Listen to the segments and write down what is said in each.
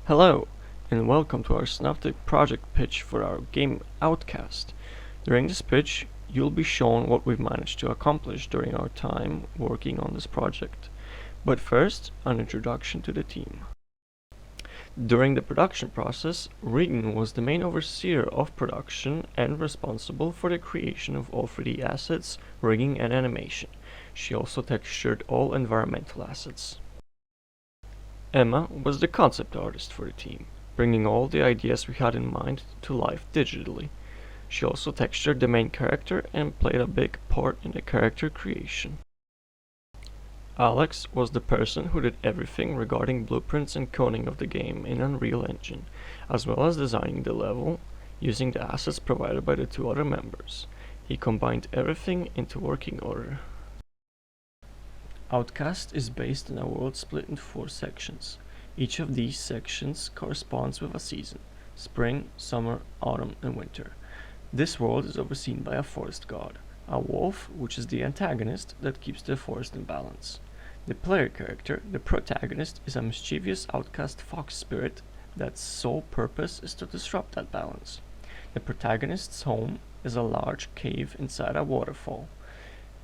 Hello, and welcome to our Synoptic project pitch for our game Outkast. During this pitch, you'll be shown what we've managed to accomplish during our time working on this project. But first, an introduction to the team. During the production process, Regan was the main overseer of production and responsible for the creation of all 3D assets, rigging, and animation. She also textured all environmental assets. Emma was the concept artist for the team, bringing all the ideas we had in mind to life digitally. She also textured the main character and played a big part in the character creation. Alex was the person who did everything regarding blueprints and coding of the game in Unreal Engine, as well as designing the level using the assets provided by the two other members. He combined everything into working order. Outkast is based in a world split into 4 sections. Each of these sections corresponds with a season: spring, summer, autumn, and winter. This world is overseen by a forest god, a wolf, which is the antagonist that keeps the forest in balance. The player character, the protagonist, is a mischievous outcast fox spirit that's sole purpose is to disrupt that balance. The protagonist's home is a large cave inside a waterfall,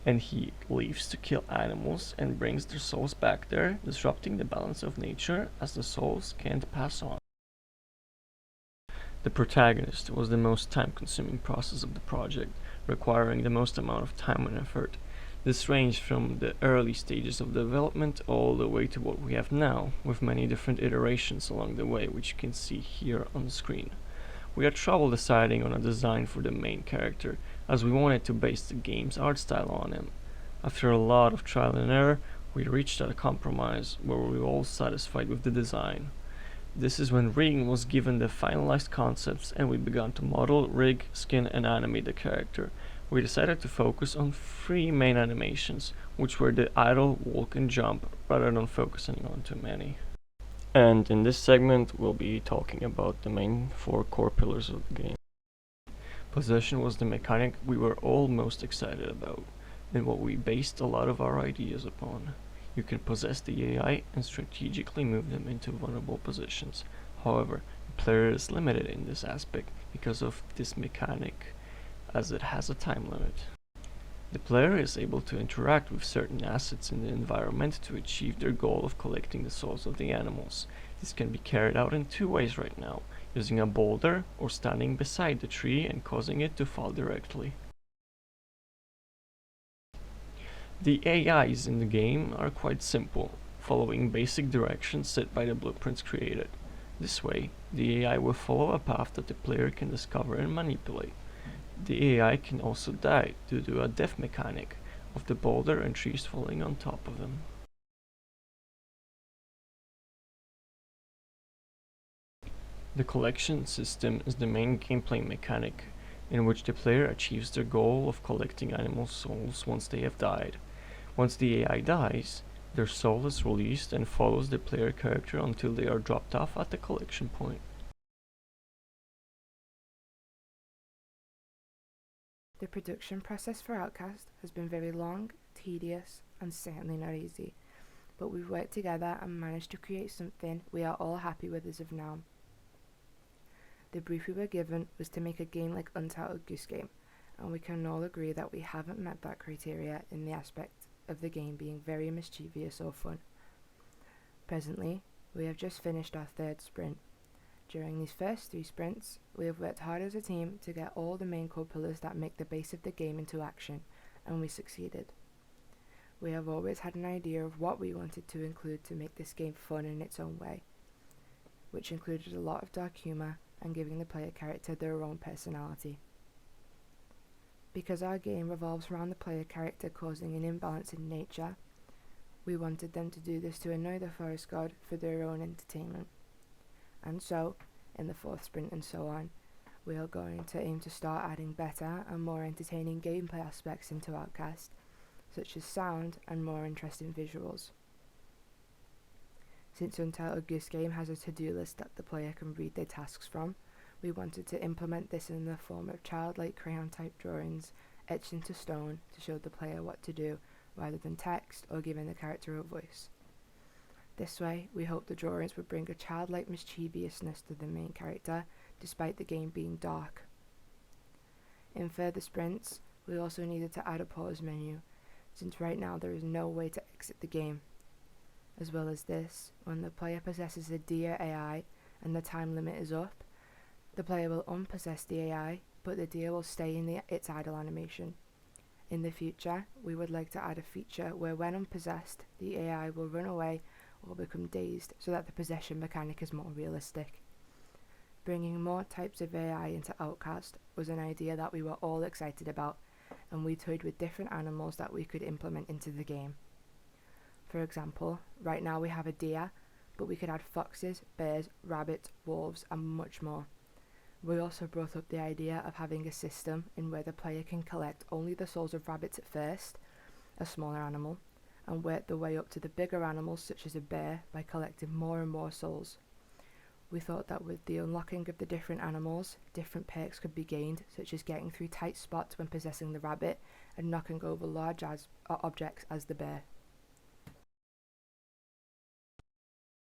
and he leaves to kill animals and brings their souls back there, disrupting the balance of nature as the souls can't pass on. The protagonist was the most time-consuming process of the project, requiring the most amount of time and effort. This ranged from the early stages of development all the way to what we have now, with many different iterations along the way, which you can see here on the screen. We had trouble deciding on a design for the main character, as we wanted to base the game's art style on him. After a lot of trial and error, we reached a compromise where we were all satisfied with the design. This is when Regan was given the finalized concepts and we began to model, rig, skin, and animate the character. We decided to focus on 3 main animations, which were the idle, walk, and jump, rather than focusing on too many. And in this segment, we'll be talking about the main 4 core pillars of the game. Possession was the mechanic we were all most excited about, and what we based a lot of our ideas upon. You can possess the AI and strategically move them into vulnerable positions. However, the player is limited in this aspect because of this mechanic, as it has a time limit. The player is able to interact with certain assets in the environment to achieve their goal of collecting the souls of the animals. This can be carried out in 2 ways right now, using a boulder or standing beside the tree and causing it to fall directly. The AIs in the game are quite simple, following basic directions set by the blueprints created. This way, the AI will follow a path that the player can discover and manipulate. The AI can also die due to a death mechanic of the boulder and trees falling on top of them. The collection system is the main gameplay mechanic, in which the player achieves their goal of collecting animal souls once they have died. Once the AI dies, their soul is released and follows the player character until they are dropped off at the collection point. The production process for Outkast has been very long, tedious, and certainly not easy, but we've worked together and managed to create something we are all happy with as of now. The brief we were given was to make a game like Untitled Goose Game, and we can all agree that we haven't met that criteria in the aspect of the game being very mischievous or fun. Presently, we have just finished our 3rd sprint. During these first 3 sprints, we have worked hard as a team to get all the main core pillars that make the base of the game into action, and we succeeded. We have always had an idea of what we wanted to include to make this game fun in its own way, which included a lot of dark humour and giving the player character their own personality. Because our game revolves around the player character causing an imbalance in nature, we wanted them to do this to annoy the forest god for their own entertainment. And so, in the 4th sprint and so on, we are going to aim to start adding better and more entertaining gameplay aspects into Outkast, such as sound and more interesting visuals. Since Untitled Goose Game has a to-do list that the player can read their tasks from, we wanted to implement this in the form of childlike crayon-type drawings etched into stone to show the player what to do, rather than text or giving the character a voice. This way, we hope the drawings would bring a childlike mischievousness to the main character, despite the game being dark. In further sprints, we also needed to add a pause menu, since right now there is no way to exit the game. As well as this, when the player possesses a deer AI and the time limit is up, the player will unpossess the AI, but the deer will stay in its idle animation. In the future, we would like to add a feature where when unpossessed, the AI will run away or become dazed so that the possession mechanic is more realistic. Bringing more types of AI into Outkast was an idea that we were all excited about, and we toyed with different animals that we could implement into the game. For example, right now we have a deer, but we could add foxes, bears, rabbits, wolves, and much more. We also brought up the idea of having a system in where the player can collect only the souls of rabbits at first, a smaller animal, and work the way up to the bigger animals such as a bear by collecting more and more souls. We thought that with the unlocking of the different animals, different perks could be gained, such as getting through tight spots when possessing the rabbit and knocking over large objects as the bear.